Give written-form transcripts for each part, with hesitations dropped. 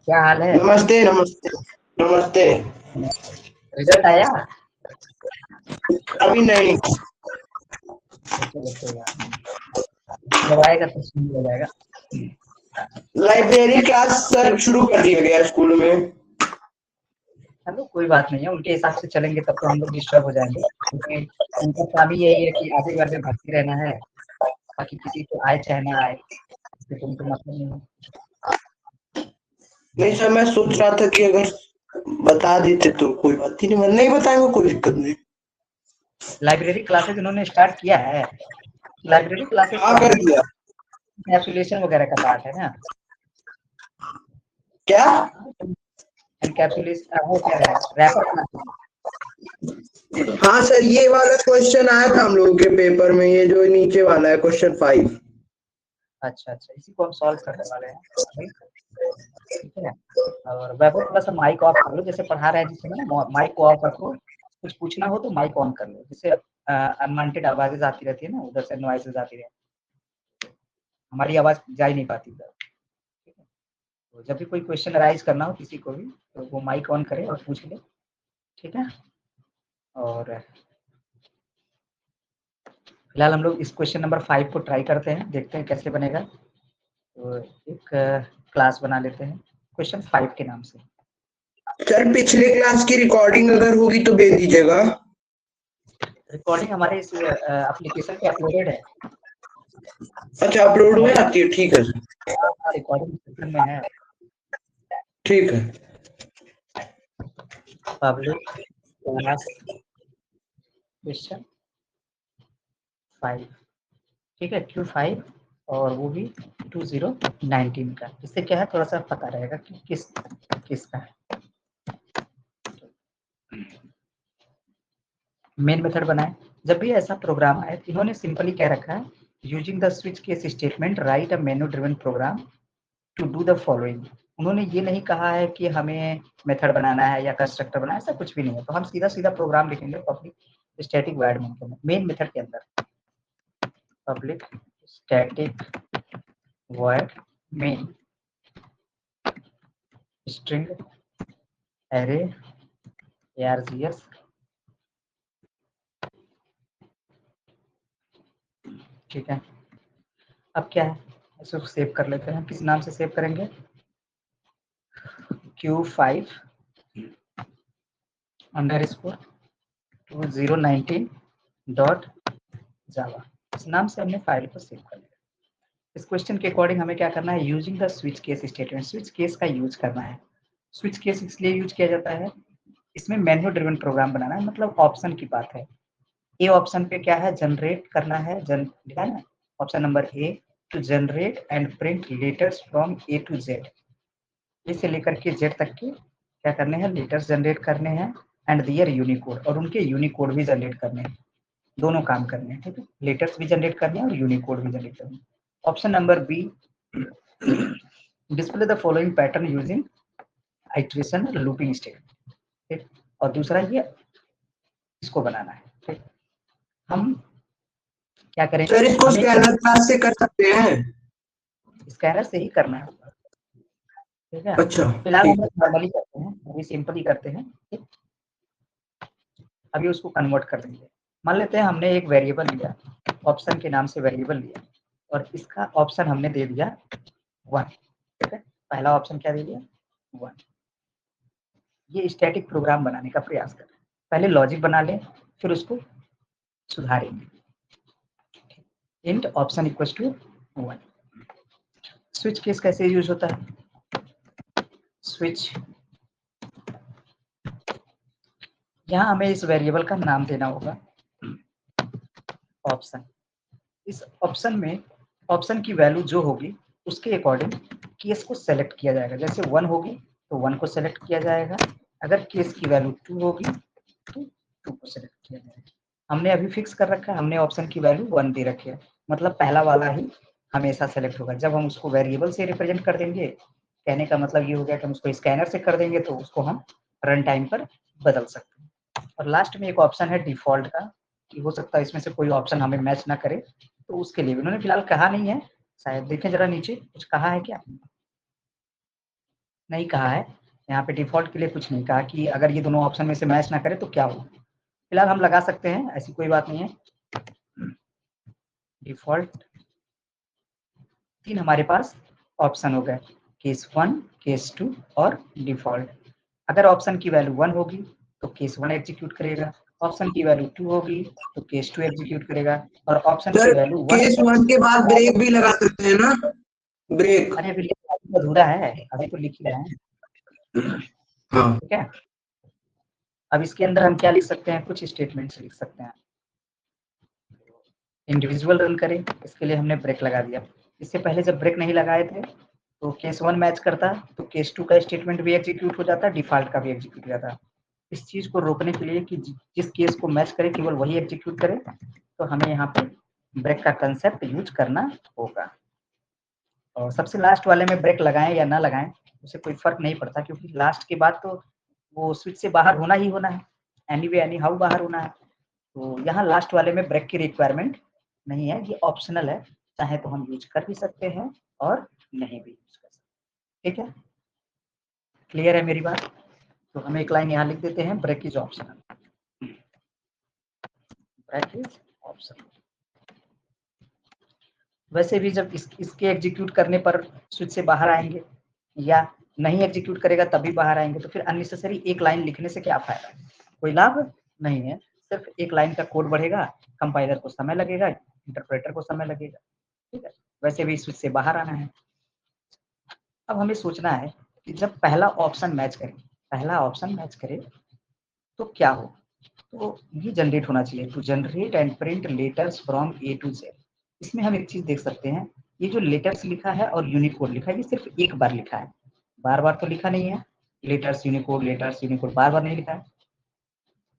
क्या हाल है? नमस्ते नमस्ते नमस्ते। रिजल्ट आया? अभी नहीं। चलो कोई बात नहीं, जब आएगा तो सुन हो जाएगा। लाइब्रेरी क्लास सर शुरू कर दिया गया स्कूल में। चलो कोई बात नहीं है, उनके हिसाब से चलेंगे तब तो हम लोग डिस्टर्ब हो जाएंगे, क्योंकि उनका काम ही यही है कि आगे बार में भर्ती रहना है, बाकी किसी को आए चाहे ना आए तो उनको मतलब नहीं है। नहीं सर, मैं सोच रहा था कि अगर बता देते तो कोई बात ही नहीं, नहीं बताएंगे कोई दिक्कत नहीं। लाइब्रेरी क्लासेज उन्होंने स्टार्ट किया है। लाइब्रेरी क्लासेज हाँ कर दिया। एनकैप्सुलेशन वगैरह का पार्ट है ना? क्या? एनकैप्सुलेशन वो कह रहे हैं रैपर क्लासेज। हाँ सर, ये वाला क्वेश्चन आया था हम लोगों के पेपर में, ये जो नीचे वाला है क्वेश्चन 5। अच्छा अच्छा, इसी को हम सॉल्व करने वाले हैं अभी, ठीक है। और वैभव थोड़ा सा माइक ऑफ कर लो, जैसे पढ़ा रहे हैं जिस समय ना माइक को ऑफ रखो, कुछ पूछना हो तो माइक ऑन कर लो, जिससे अनवांटेड आवाजें आती रहती है ना, उधर से नॉइसेज आती रहती है, हमारी आवाज जा ही नहीं पाती उधर, ठीक है। तो जब भी कोई क्वेश्चन राइज करना हो किसी को भी तो वो माइक ऑन करे और पूछ ले, ठीक है। और फिलहाल हम लोग इस क्वेश्चन नंबर 5 को ट्राई करते हैं, देखते हैं कैसे बनेगा। तो एक क्लास बना लेते हैं क्वेश्चन 5 के नाम से। सर पिछले क्लास की रिकॉर्डिंग अगर होगी तो भेज दीजिएगा। रिकॉर्डिंग हमारे इस एप्लीकेशन पे अपलोडेड है। अच्छा, अपलोड हो जाती है, ठीक है सर। रिकॉर्डिंग सेक्शन में है, ठीक है। पब्लिक क्लास क्वेश्चन 5, ठीक है, Q5, और वो भी 2019 का। इससे क्या है, थोड़ा सा पता रहेगा कि किसका है। मेन मेथड बनाए, जब भी ऐसा प्रोग्राम आए, इन्होंने सिंपली क्या रखा है, using the switch case statement write a menu driven program to do the following. उन्होंने ये नहीं कहा है कि हमें मेथड बनाना है या कंस्ट्रक्टर बनाना है, ऐसा कुछ भी नहीं है। तो हम सीधा सीधा प्रोग्राम लिखेंगे public static void main method के अंदर, public static void main string array args, ठीक है। अब क्या है, इसको सेव कर लेते हैं, किस नाम से सेव करेंगे, Q5 अंडरस्कोर 2019 डॉट जावा, इस नाम से हमने फाइल को सेव कर लिया। इस क्वेश्चन के अकॉर्डिंग हमें क्या करना है, using the switch case statement, switch case का यूज करना है। स्विच केस इसलिए यूज किया जाता है, इसमें मैन्युअल ड्रिवन प्रोग्राम बनाना है, मतलब ऑप्शन की बात है। ए ऑप्शन पे क्या है, जनरेट करना है, लिखा है ना option number A, to generate and print letters from A to Z, A से लेकर के जेड तक के क्या करने हैं, लेटर्स जनरेट करने हैं, एंड दियर यूनिकोड, और उनके यूनिकोड भी जनरेट करने हैं, दोनों काम करने हैं, ठीक है। लेटर्स भी जनरेट करने हैं और यूनिकोड भी जनरेट करने हैं। Option number B, display the following pattern using iteration looping statement, ठीक। और दूसरा ये इसको बनाना है, ठीक। हम क्या करें, सर इसको स्कैनर क्लास से कर सकते हैं? स्कैनर से ही करना है, ठीक है। अच्छा फिलहाल हम ठीक लोग नॉर्मली करते हैं, अभी सिंपल ही करते हैं, ठीक। अभी उसको कन्वर्ट कर देंगे। मान लेते हैं हमने एक वेरिएबल लिया, ऑप्शन के नाम से वेरिएबल लिया, और इसका ऑप्शन हमने दे दिया 1, ठीक है। पहला ऑप्शन क्या दे दिया, 1। ये स्टैटिक प्रोग्राम बनाने का प्रयास करें, पहले लॉजिक बना लें, फिर उसको सुधारेंगे। Int option equal to 1। Switch case कैसे यूज होता है, स्विच, यहाँ हमें इस वेरिएबल का नाम देना होगा ऑप्शन। इस ऑप्शन में ऑप्शन की वैल्यू जो होगी उसके अकॉर्डिंग केस को सेलेक्ट किया जाएगा, जैसे 1 होगी तो 1 को सेलेक्ट किया जाएगा, अगर केस की वैल्यू 2 होगी तो 2 को सेलेक्ट किया जाएगा। हमने अभी फिक्स कर रखा है, हमने ऑप्शन की वैल्यू 1 दे रखी है, मतलब पहला वाला ही हमेशा सेलेक्ट होगा। जब हम उसको वेरिएबल से रिप्रेजेंट कर देंगे, कहने का मतलब ये हो गया कि हम उसको स्कैनर से कर देंगे तो उसको हम रन टाइम पर बदल सकते हैं। और लास्ट में एक ऑप्शन है डिफॉल्ट का, कि हो सकता है इसमें से कोई ऑप्शन हमें मैच ना करे, तो उसके लिए उन्होंने फिलहाल कहा नहीं है, शायद देखें जरा नीचे कुछ कहा है क्या। नहीं कहा है यहाँ पे, डिफॉल्ट के लिए कुछ नहीं कहा कि अगर ये दोनों ऑप्शन में से मैच ना करे तो क्या हो। फिलहाल हम लगा सकते हैं, ऐसी कोई बात नहीं है। डिफॉल्ट 3 हमारे पास ऑप्शन हो गए, केस 1, केस 2 और डिफॉल्ट। अगर ऑप्शन की वैल्यू 1 होगी तो केस 1 एग्जीक्यूट करेगा, ऑप्शन की वैल्यू 2 होगी तो केस 2 एग्जीक्यूट करेगा, और ऑप्शन की सर वैल्यू 1 केस 1 के बाद ब्रेक भी लगा सकते हैं ना, ब्रेक। अरे अभी अधूरा है, अभी तो लिख ही रहे हैं। हाँ ठीक है, अब इसके अंदर हम क्या लिख सकते हैं, कुछ स्टेटमेंट्स लिख सकते हैं। इंडिविजुअल रन करें, इसके लिए हमने ब्रेक लगा दिया। इससे पहले जब ब्रेक नहीं लगाए थे तो केस 1 मैच करता तो केस 2 का स्टेटमेंट भी एग्जीक्यूट हो जाता, डिफॉल्ट का भी एग्जीक्यूट हो जाता। इस चीज को रोकने के लिए कि जिस केस को मैच करे केवल वही एग्जीक्यूट करे, तो हमें यहाँ पे ब्रेक का कंसेप्ट यूज करना होगा। और सबसे लास्ट वाले में ब्रेक लगाएं या ना लगाएं उससे कोई फर्क नहीं पड़ता, क्योंकि लास्ट के बाद तो वो स्विच से बाहर होना ही होना है, एनीवे एनी हाउ बाहर होना है। तो यहाँ लास्ट वाले में ब्रेक की रिक्वायरमेंट नहीं है, ये ऑप्शनल है, चाहे तो हम यूज कर भी सकते हैं और नहीं भी यूज कर सकते। ठीक है, क्लियर है मेरी बात? तो हम एक लाइन यहाँ लिख देते हैं, break is optional, break is optional. वैसे भी जब इसके एग्जीक्यूट करने पर स्विच से बाहर आएंगे या नहीं एग्जीक्यूट करेगा तभी बाहर आएंगे, तो फिर अननेसेसरी एक लाइन लिखने से क्या फायदा, कोई लाभ नहीं है। सिर्फ एक लाइन का कोड बढ़ेगा, कंपाइलर को समय लगेगा, इंटरप्रेटर को समय लगेगा। ठीक है, वैसे भी स्विच से बाहर आना है। अब हमें सोचना है कि जब पहला ऑप्शन मैच करे तो क्या हो। तो ये जनरेट होना चाहिए, to generate and print letters from A to Z. इसमें हम एक चीज देख सकते हैं, ये जो लेटर्स लिखा है और यूनिकोड लिखा है, ये सिर्फ एक बार लिखा है, बार बार तो लिखा नहीं है। लेटर्स यूनिकोड बार बार नहीं लिखा है,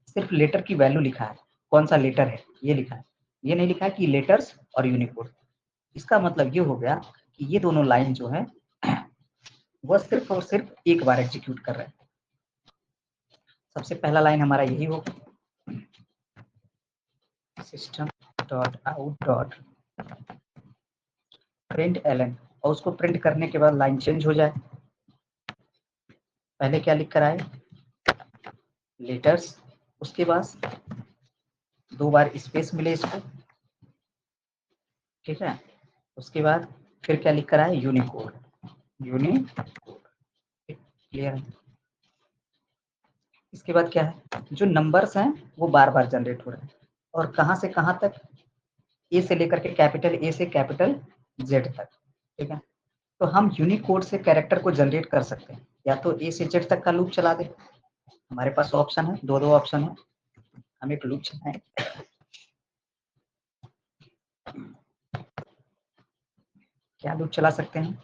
सिर्फ लेटर की वैल्यू लिखा है, कौन सा लेटर है ये लिखा है, ये नहीं लिखा है कि लेटर्स और यूनिकोड। इसका मतलब ये हो गया कि ये दोनों लाइन जो है वह सिर्फ और सिर्फ एक बार एग्जीक्यूट कर रहे हैं। सबसे पहला लाइन हमारा यही होगा, system dot out dot print ln, और उसको प्रिंट करने के बाद लाइन चेंज हो जाए। पहले क्या लिख कर आए, लेटर्स, उसके बाद 2 बार स्पेस मिले इसको। ठीक है, उसके बाद फिर क्या लिख कर आए, यूनिकोड, क्लियर है। इसके बाद क्या है, जो नंबर्स हैं वो बार बार जनरेट हो रहे हैं, और कहां से कहां तक, ए से लेकर के कैपिटल ए से कैपिटल जेड तक। ठीक है, तो हम यूनिकोड से कैरेक्टर को जनरेट कर सकते हैं, या तो ए से जेड तक का लूप चला दे, हमारे पास ऑप्शन है, दो ऑप्शन है, हम एक लूप चलाएं। क्या लूप चला सकते हैं,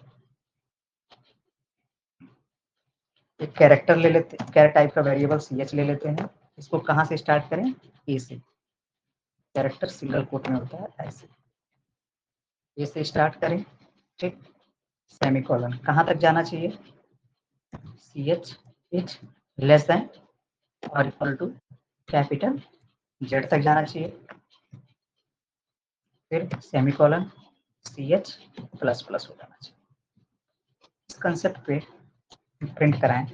एक कैरेक्टर ले लेते हैं, कैरेक्टर टाइप का वेरिएबल ch ले लेते हैं, इसको कहाँ से स्टार्ट करें, ए से, कैरेक्टर सिंगल कोट में होता है ऐसे, ए से स्टार्ट करें। ठीक, सेमीकोलन कहाँ तक जाना चाहिए, ch इज लेस देन और इक्वल टू कैपिटल जेड तक जाना चाहिए, फिर सेमीकोलन ch प्लस प्लस हो जाना चाहिए। इस कंसेप्ट पे प्रिंट कराएं,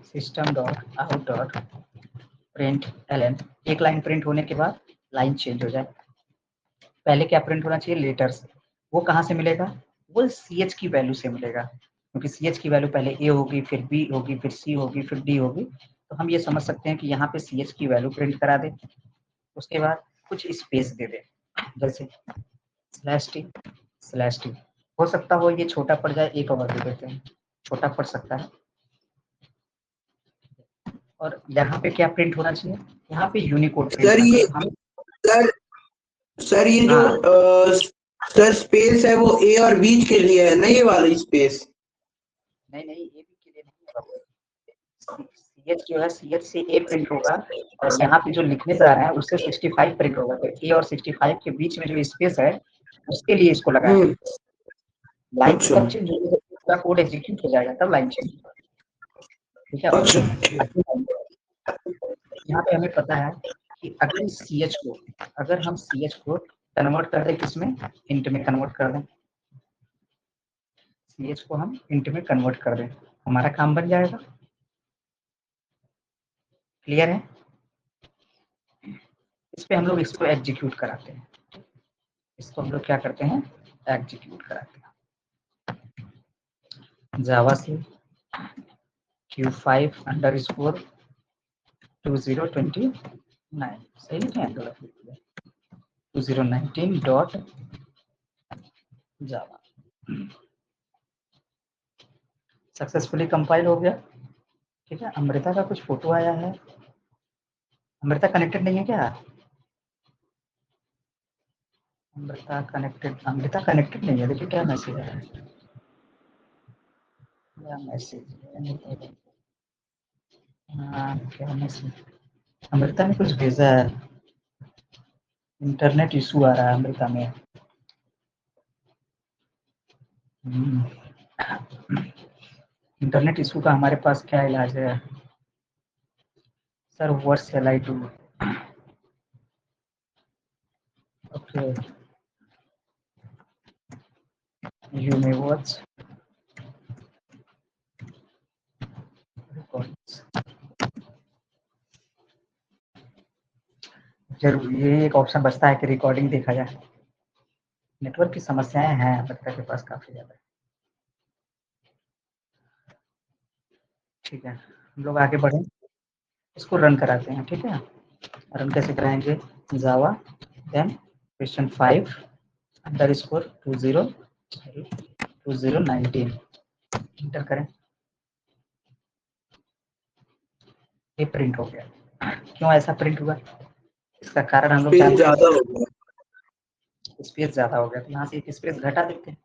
system dot out dot print ln, एक लाइन प्रिंट होने के बाद लाइन चेंज हो जाए। पहले क्या प्रिंट होना चाहिए, लेटर्स, वो कहाँ से मिलेगा, वो ch की वैल्यू से मिलेगा, क्योंकि ch की वैल्यू पहले a होगी, फिर b होगी, फिर c होगी, फिर d होगी। तो हम ये समझ सकते हैं कि यहाँ पे ch की वैल्यू प्रिंट करा दे, उसके बाद कुछ स्पेस दे दे, जैसे /t, हो सकता हो ये छोटा पड़ जाए, एक और दे देते हैं, छोटा पड़ सकता है। और यहाँ पे क्या प्रिंट होना चाहिए, यहाँ पे यूनिकोड प्रिंट सर होना ये चाहिए। सर सर ये जो हाँ, सर स्पेस है वो ए और बीच के लिए है ना, ये वाला स्पेस। नहीं ये भी के लिए नहीं होगा, ch जो है ch से a प्रिंट होगा, और यहाँ पे जो लिखने जा रहे हैं उससे 65 प्रिंट होगा, तो a और 65 के बीच में जो स्पेस है उसके लिए इसको लगाएं। लाइन अच्छा तब चेंज होगी, पूरा कोड एग्जीक्यूट हो जाएगा तब लाइन चेंज होगा। ठीक है, अच्छा। यहाँ पे हमें पता है कि अगर इस ch को, अगर हम ch को कन्वर्ट कर दें किसमें, इंट में कन्वर्ट कर दें, ch को हम इंट में कन्वर्ट कर दें, हमारा काम बन जाएगा। क्लियर है? इस पे हम लोग इसको एग्जीक्यूट कराते हैं। इसको हम लोग क्या करते हैं? एग्जीक्यूट कराते हैं। जावा से Q5_2029 सही है, 2019 डॉट जावा सक्सेसफुली कंपाइल हो गया। ठीक है, अमृता का कुछ फोटो आया है। अमृता कनेक्टेड नहीं है क्या? अमृता कनेक्टेड नहीं है। देखिए क्या मैसेज आया है, क्या मैसेज? हाँ, क्या मैसेज? अमृता ने कुछ भेजा है, इंटरनेट इशू आ रहा है अमृता में। इंटरनेट इशू का हमारे पास क्या इलाज है sir? What shell I do? Okay, you may watch जरूर। ये एक ऑप्शन बचता है कि रिकॉर्डिंग देखा जाए। नेटवर्क की समस्याएं हैं अमृता के पास काफी ज्यादा। ठीक है, हम लोग आगे बढ़े, इसको रन कराते हैं। ठीक है, रन कैसे कराएंगे? जावा देन क्वेश्चन 5_2019 इंटर करें। ये प्रिंट हो गया। क्यों ऐसा प्रिंट हुआ? इसका कारण हम लोग स्पेस ज्यादा हो गया। स्पेस ज्यादा हो गया, तो यहाँ से एक स्पेस घटा देते हैं।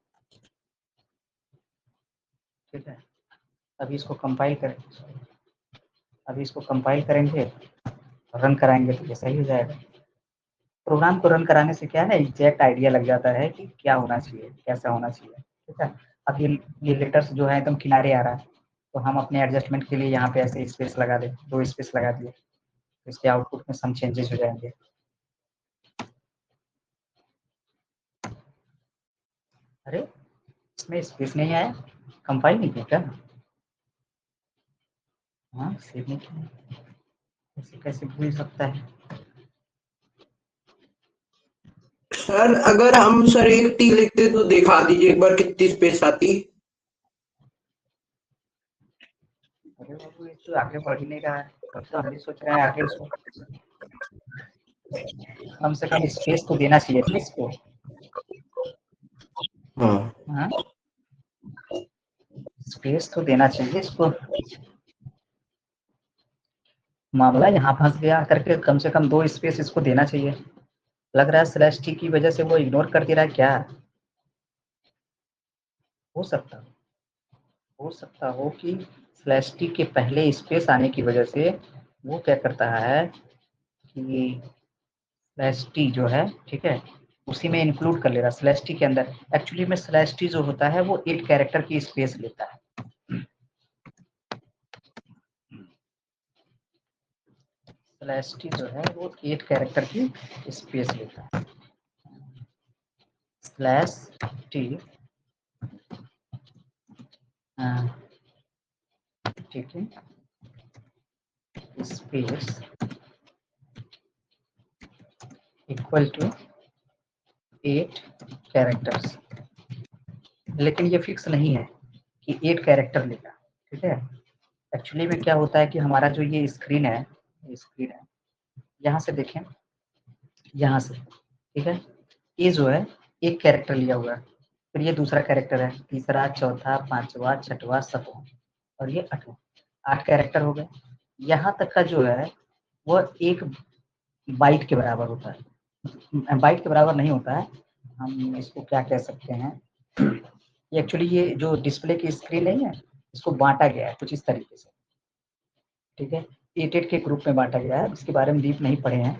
ठीक है, अभी इसको कंपाइल करें, अभी इसको कंपाइल करेंगे, रन कराएंगे तो ये सही हो जाएगा। प्रोग्राम को रन कराने से क्या है, एग्जैक्ट आइडिया लग जाता है कि क्या होना चाहिए, कैसा होना चाहिए। ठीक है, अब ये लेटर्स जो है एकदम किनारे आ रहा है, तो हम अपने एडजस्टमेंट के लिए यहाँ पे ऐसे स्पेस लगा दें, 2 स्पेस लगा दिए, तो इसके आउटपुट में सम चेंजेस हो जाएंगे। अरे इसमें स्पेस नहीं आया, कंपाइल नहीं किया क्या? हाँ, सेव नहीं किया, ऐसे कैसे भूल सकता है? सर अगर हम सर एक टी लिखते तो दिखा दीजिए एक बार कितनी स्पेस आती। अरे बाबू, ये तो आगे बढ़ ही नहीं रहा है। तब तो हम भी सोच रहे हैं आगे इसको कम से कम स्पेस तो देना चाहिए था इसको। हाँ, हाँ, स्पेस तो देना चाहिए इसको। मामला यहाँ फंस गया करके, कम से कम 2 स्पेस इसको देना चाहिए। लग रहा है स्लैश टी की वजह से वो इग्नोर कर दे रहा है क्या? हो सकता हो कि स्लैश टी के पहले स्पेस आने की वजह से वो क्या करता है कि स्लैश टी जो है, ठीक है, उसी में इंक्लूड कर ले रहा है स्लैश टी के अंदर। एक्चुअली में स्लैश टी जो होता है वो 8 कैरेक्टर की स्पेस लेता है। स्लैश टी जो है वो 8 कैरेक्टर की स्पेस लेता है। स्लैश टी, ठीक है, स्पेस इक्वल टू 8 कैरेक्टर्स। लेकिन ये फिक्स नहीं है कि 8 कैरेक्टर लेगा। ठीक है, एक्चुअली में क्या होता है कि हमारा जो ये स्क्रीन है, यहाँ से देखें, यहाँ से, ठीक है, ये जो है एक कैरेक्टर लिया हुआ है, फिर ये दूसरा कैरेक्टर है, तीसरा, चौथा, पांचवा, छठवा, सातवां और ये 8वां। 8 कैरेक्टर हो गए। यहाँ तक का जो है वो एक बाइट के बराबर होता है। बाइट के बराबर नहीं होता है, हम इसको क्या कह सकते हैं, एक्चुअली ये जो डिस्प्ले की स्क्रीन नहीं है, इसको बांटा गया है कुछ इस तरीके से। ठीक है, 8 के ग्रुप में बांटा गया है, इसके बारे में डीप नहीं पढ़े हैं,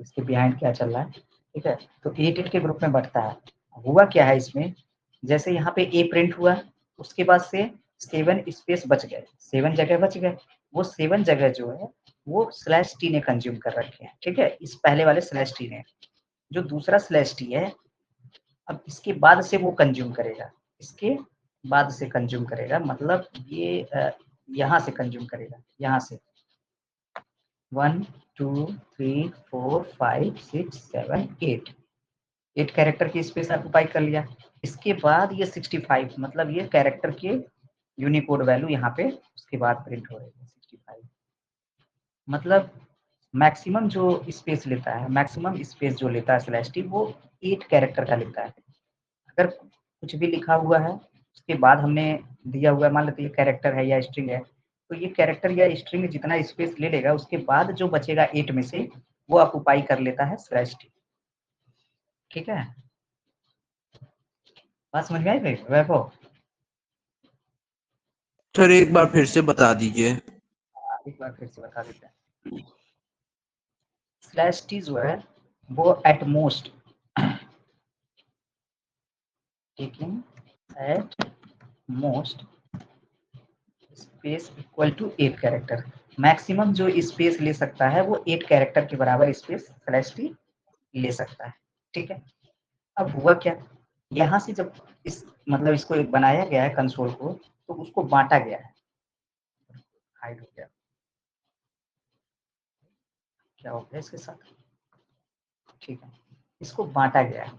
इसके बिहाइंड क्या चल रहा है। ठीक है, तो 8 के ग्रुप में बढ़ता है। हुआ क्या है इसमें, जैसे यहाँ पे ए प्रिंट हुआ, उसके बाद से 7 स्पेस बच गए, 7 जगह बच गए। वो 7 जगह जो है वो स्लैश टी ने कंज्यूम कर रखे हैं। ठीक है, इस पहले वाले स्लैश टी ने, जो दूसरा स्लैश टी है अब इसके बाद से वो कंज्यूम करेगा इसके बाद से कंज्यूम करेगा, मतलब ये यहाँ से कंज्यूम करेगा, यहाँ से 1 2 3 4 5 6 7 8 कैरेक्टर की स्पेस ऑक्युपाई कर लिया। इसके बाद ये 65 मतलब ये कैरेक्टर के यूनिकोड वैल्यू यहाँ पे उसके बाद प्रिंट हो रही है 65। मतलब मैक्सिमम जो स्पेस लेता है, मैक्सिमम स्पेस जो लेता है स्लैश टी वो 8 कैरेक्टर का लेता है। अगर कुछ भी लिखा हुआ है उसके बाद हमने दिया हुआ है, मान लेते ये कैरेक्टर है या स्ट्रिंग है, तो ये कैरेक्टर या स्ट्रिंग जितना स्पेस ले लेगा उसके बाद जो बचेगा 8 में से वो ऑक्युपाई कर लेता है स्लैश टी। ठीक है, बात समझ में आई भाई वैभव? सर एक बार फिर से बता दीजिए। एक बार फिर से बता देते हैं। स्लैश टी जो है वो at most taking at most space equal to 8 character, maximum जो स्पेस ले सकता है वो 8 कैरेक्टर के बराबर स्पेस स्लैश टी ले सकता है। ठीक है, अब हुआ क्या, यहाँ से जब इस मतलब इसको बनाया गया है कंसोल को, तो उसको बांटा गया है, हाइड हो गया, क्या हो गया इसके साथ, ठीक है, इसको बांटा गया है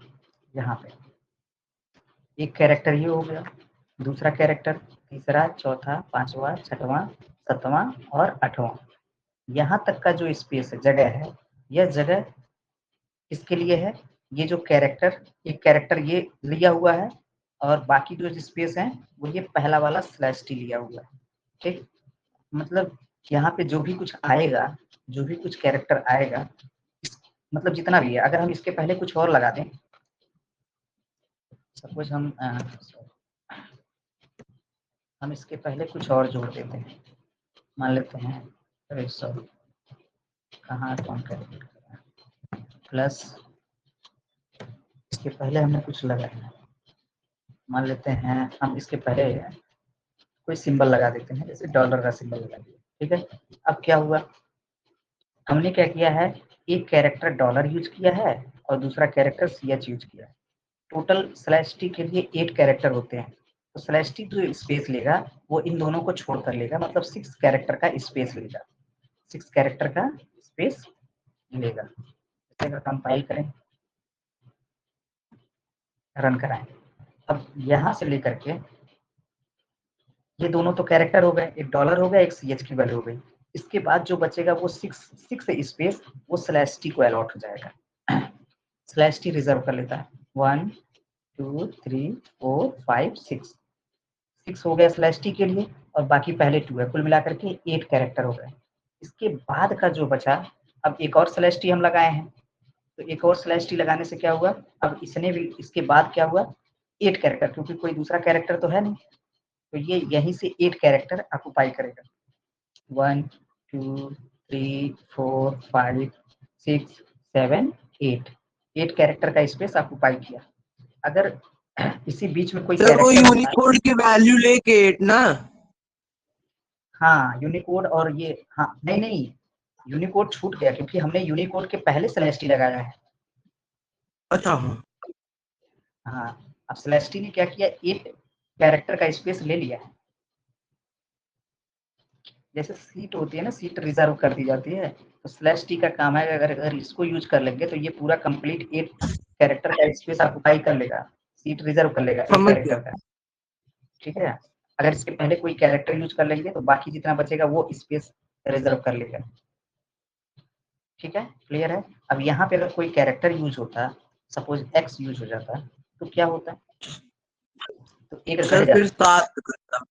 यहाँ पे, एक कैरेक्टर ये हो गया, दूसरा कैरेक्टर, तीसरा, चौथा, पांचवा, छठवां, सातवां और आठवां, यहाँ तक का जो स्पेस है, जगह है, यह जगह किसके लिए है, ये जो कैरेक्टर, एक कैरेक्टर ये लिया हुआ है और बाकी जो स्पेस है वो ये पहला वाला स्लैश टी लिया हुआ है। ठीक, मतलब यहाँ पे जो भी कुछ आएगा, जो भी कुछ कैरेक्टर आएगा, मतलब जितना भी है, अगर हम इसके पहले कुछ और लगा दें, सपोज हम इसके पहले कुछ और जोड़ देते हैं, मान लेते हैं, अरे सॉरी कहाँ कौन कैलकुलेट कर रहा है, प्लस इसके पहले हमने कुछ लगाया, मान लेते हैं हम इसके पहले कोई सिंबल लगा देते हैं, जैसे डॉलर का सिंबल लगा दिया। ठीक है, अब क्या हुआ, हमने क्या किया है, एक कैरेक्टर डॉलर यूज किया है और दूसरा कैरेक्टर CH यूज किया है, टोटल स्लैश टी के लिए 8 कैरेक्टर होते हैं, तो स्लैश टी जो स्पेस लेगा वो इन दोनों को छोड़ कर लेगा, मतलब 6 कैरेक्टर का स्पेस लेगा, 6 कैरेक्टर का स्पेस लेगा। जैसे अगर कंपाइल करें, रन कराएं, अब यहाँ से लेकर के ये दोनों तो कैरेक्टर हो गए, एक डॉलर हो गया, एक CH की वैल्यू हो गई, इसके बाद जो बचेगा वो 6 स्पेस वो स्लैश टी को अलॉट हो जाएगा, स्लैश टी रिजर्व कर लेता है, 1 2 3 4 5 6 हो गया स्लैश टी के लिए, और बाकी पहले 2 है, कुल मिलाकर के 8 कैरेक्टर हो गए। इसके बाद का जो बचा, अब एक और स्लैश टी हम लगाए हैं, तो एक और स्लैश टी लगाने से क्या हुआ, अब इसने भी इसके बाद क्या हुआ, 8 कैरेक्टर, क्योंकि कोई दूसरा कैरेक्टर तो है नहीं, तो ये यहीं से 8 कैरेक्टर ऑक्युपाई करेगा, 1 2 3 4 5 6 7 8 कैरेक्टर का स्पेस ऑक्युपाई किया। अगर इसी बीच में कोई सर वो कैरेक्टर होता है, यूनिकोड की वैल्यू लेके 8 ना। हाँ यूनिकोड, और ये हाँ नहीं नहीं यूनिकोड छूट गया क्योंकि हमने यूनिकोड के पहले स्लैश टी लगाया है। अच्छा हाँ, हाँ, अब स्लैश टी ने क्या किया, 8 कैरेक्टर का स्पेस ले लिया है, जैसे सीट होती है ना, सीट रिजर्व कर दी जाती है, तो स्लैश टी का काम है, अगर इसको यूज कर लेंगे तो ये पूरा कंप्लीट 8 कैरेक्टर का स्पेस ऑक्युपाई कर लेगा, सीट रिजर्व कर लेगा 8 समझ गया। कैरेक्टर का। ठीक है, अगर इसके पहले कोई कैरेक्टर यूज कर लेंगे तो बाकी जितना बचेगा वो स्पेस रिजर्व कर लेगा। ठीक है, क्लियर है। अब यहाँ पे अगर कोई कैरेक्टर यूज होता, सपोज X यूज हो जाता, तो क्या होता, तो एक घट सर फिर जाता, 7 करता।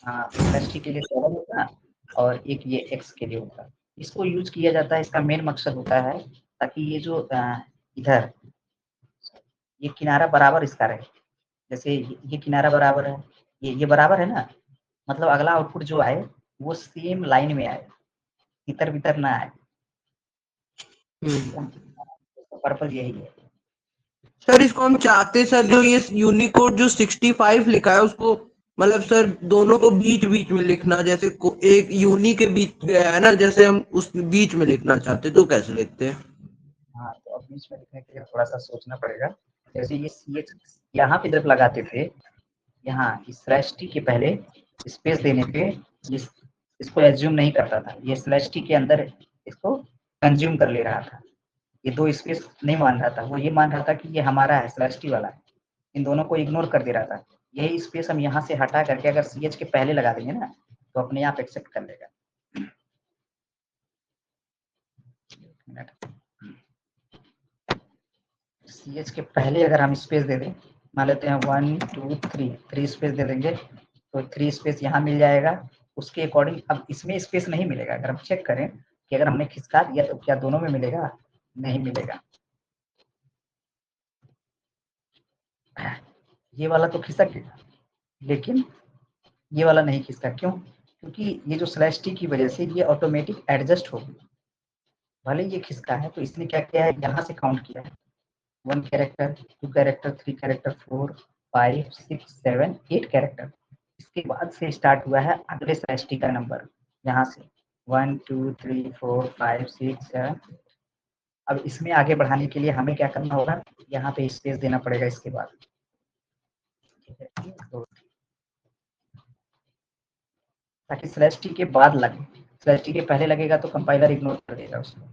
हाँ स्लैश टी के लिए 7 होता और एक ये X के लिए होता। इसको यूज किया जाता है, इसका मेन मकसद होता है ताकि ये जो इधर ये किनारा बराबर इसका रहे, जैसे ये किनारा बराबर है, ये बराबर है ना, मतलब अगला आउटपुट जो आए वो सेम लाइन में आए, इतर बितर ना आए, पर्पज यही है। सर इसको हम चाहते सर जो ये यूनिकोड जो 65 लिखा है उसको मतलब सर दोनों को बीच बीच में लिखना, जैसे एक यूनी के बीच गया है ना, जैसे हम उस बीच में लिखना चाहते तो कैसे लिखते हैं? हाँ, तो अब बीच में लिखने के लिए थोड़ा सा सोचना पड़ेगा, जैसे ये CH यहाँ पे जब लगाते थे यहाँ स्लैश टी के पहले स्पेस देने पे इसको एज्यूम नहीं करता था, ये स्लैश टी के अंदर इसको कंज्यूम कर ले रहा था, ये दो स्पेस नहीं मान रहा था, वो ये मान रहा था कि ये हमारा है, स्लैश टी वाला है, इन दोनों को इग्नोर कर दे रहा था। यही स्पेस हम यहाँ से हटा करके अगर सी एच के पहले लगा देंगे ना तो अपने आप एक्सेप्ट कर लेगा। सी एच के पहले अगर हम स्पेस दे दें, मान लेते हैं 1 2 3, 3 स्पेस दे देंगे तो 3 स्पेस यहाँ मिल जाएगा, उसके अकॉर्डिंग अब इसमें स्पेस नहीं मिलेगा। अगर हम चेक करें कि अगर हमने खिसका दिया तो क्या दोनों में मिलेगा, नहीं मिलेगा। ये वाला तो खिसक गया लेकिन ये वाला नहीं खिसका, क्यों? क्योंकि ये जो स्लैश टी की वजह से ये ऑटोमेटिक एडजस्ट हो गई, भले ये खिसका है तो इसने क्या किया है, यहाँ से काउंट किया है 1 कैरेक्टर 2 कैरेक्टर 3 कैरेक्टर 4 5 6 7 8 कैरेक्टर, इसके बाद से स्टार्ट हुआ है अगले स्लैश टी का नंबर, यहाँ से 1 2 3 4 5 6 7। अब इसमें आगे बढ़ाने के लिए हमें क्या करना होगा, यहाँ पे स्पेस देना पड़ेगा इसके बाद, ठीक है, ताकि स्लैश टी के बाद लगे, स्लैश टी के पहले लगेगा तो कंपाइलर इग्नोर कर देगा उसको,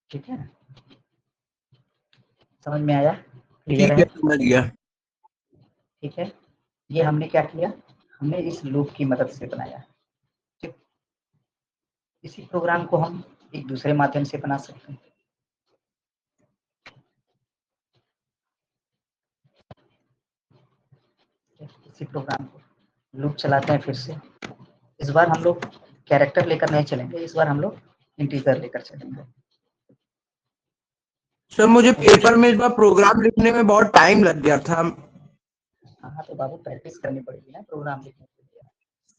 ठीक है, समझ में आया, क्लियर ठीक है? है, समझ गया। ठीक है, ये हमने क्या किया, हमने इस लूप की मदद से बनाया, ठीक। इसी प्रोग्राम को हम एक दूसरे माध्यम से बना सकते हैं, इसी प्रोग्राम को लूप चलाते हैं फिर से। इस बार हम लोग कैरेक्टर लेकर नहीं चलेंगे, इस बार हम लोग इंटीजर लेकर चलेंगे। सर मुझे पेपर में इस बार प्रोग्राम लिखने में बहुत टाइम लग गया था। हाँ तो बाबू प्रैक्टिस करनी पड़ेगी ना प्रोग्राम लिखने के लिए,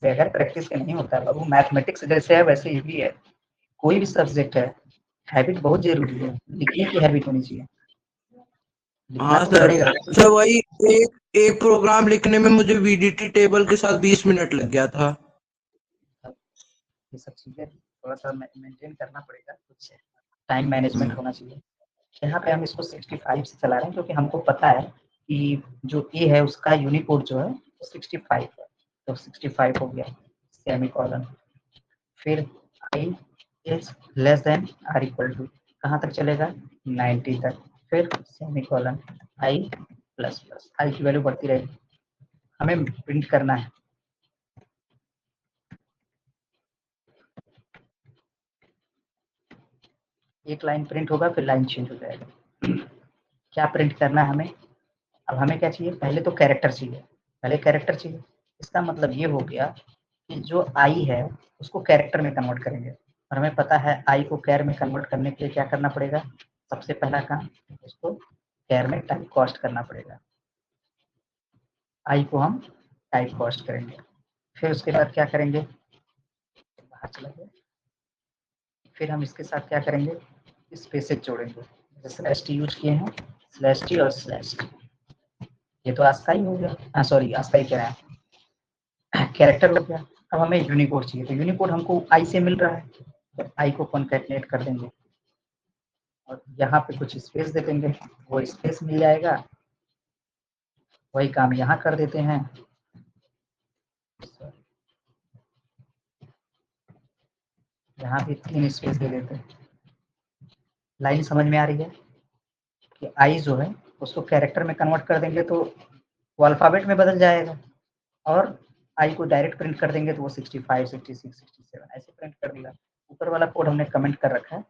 बगैर प्रैक्टिस के नहीं होता है बाबू। मैथमेटिक्स जैसे है वैसे ही भी है, कोई भी सब्जेक्ट है, हैबिट बहुत जरूरी है, लिखने की हैबिट होनी चाहिए, लिखना हाँ तो सर, पड़ेगा। सर वही एक एक प्रोग्राम लिखने में मुझे वीडीटी टेबल के साथ 20 मिनट लग गया था। ये सब चीजें थोड़ा सा मेंटेन करना पड़ेगा, कुछ टाइम मैनेजमेंट होना चाहिए। यहाँ पे हम इसको 65 से चला रहे हैं क्योंकि हमको पता है कि जो ए है उसका यूनिकोड जो है 65 है, तो 65 हो गया, सेमीकोलन। फिर i is less than or equal to कहाँ तक चलेगा, 90 तक, फिर semicolon i plus plus, i की वैल्यू बढ़ती रहेगी, हमें प्रिंट करना है। एक लाइन प्रिंट होगा फिर लाइन चेंज हो जाएगा। क्या प्रिंट करना है हमें, अब हमें क्या चाहिए, पहले तो कैरेक्टर चाहिए, पहले कैरेक्टर चाहिए। इसका मतलब ये हो गया कि जो आई है उसको कैरेक्टर में कन्वर्ट करेंगे, और हमें पता है आई को कैर में कन्वर्ट करने के लिए क्या करना पड़ेगा, सबसे पहला काम उसको कैर में टाइप कॉस्ट करना पड़ेगा, आई को हम टाइप कॉस्ट करेंगे। फिर उसके बाद क्या करेंगे, बाहर चला गया, फिर हम इसके साथ क्या करेंगे, स्पेसेज जोड़ेंगे, जैसे स्लैश टी यूज किए हैं, स्लैश टी और स्लैश टी, ये तो आस्काई हो गया, सॉरी आस्काई कह रहे हैं, कैरेक्टर हो गया। अब हमें यूनिकोड चाहिए, तो यूनिकोड हमको आई से मिल रहा है, तो आई को कॉन्कैटिनेट कर देंगे और यहाँ पे कुछ स्पेस दे देंगे, वो स्पेस मिल जाएगा, वही काम यहाँ कर देते हैं। यहाँ भी 3 स्पेस दे देते हैं। लाइन समझ में आ रही है कि आई जो है उसको कैरेक्टर में कन्वर्ट कर देंगे तो वो अल्फाबेट में बदल जाएगा, और आई को डायरेक्ट प्रिंट कर देंगे तो वो 65 66 67 ऐसे प्रिंट कर देगा। ऊपर वाला कोड हमने कमेंट कर रखा है,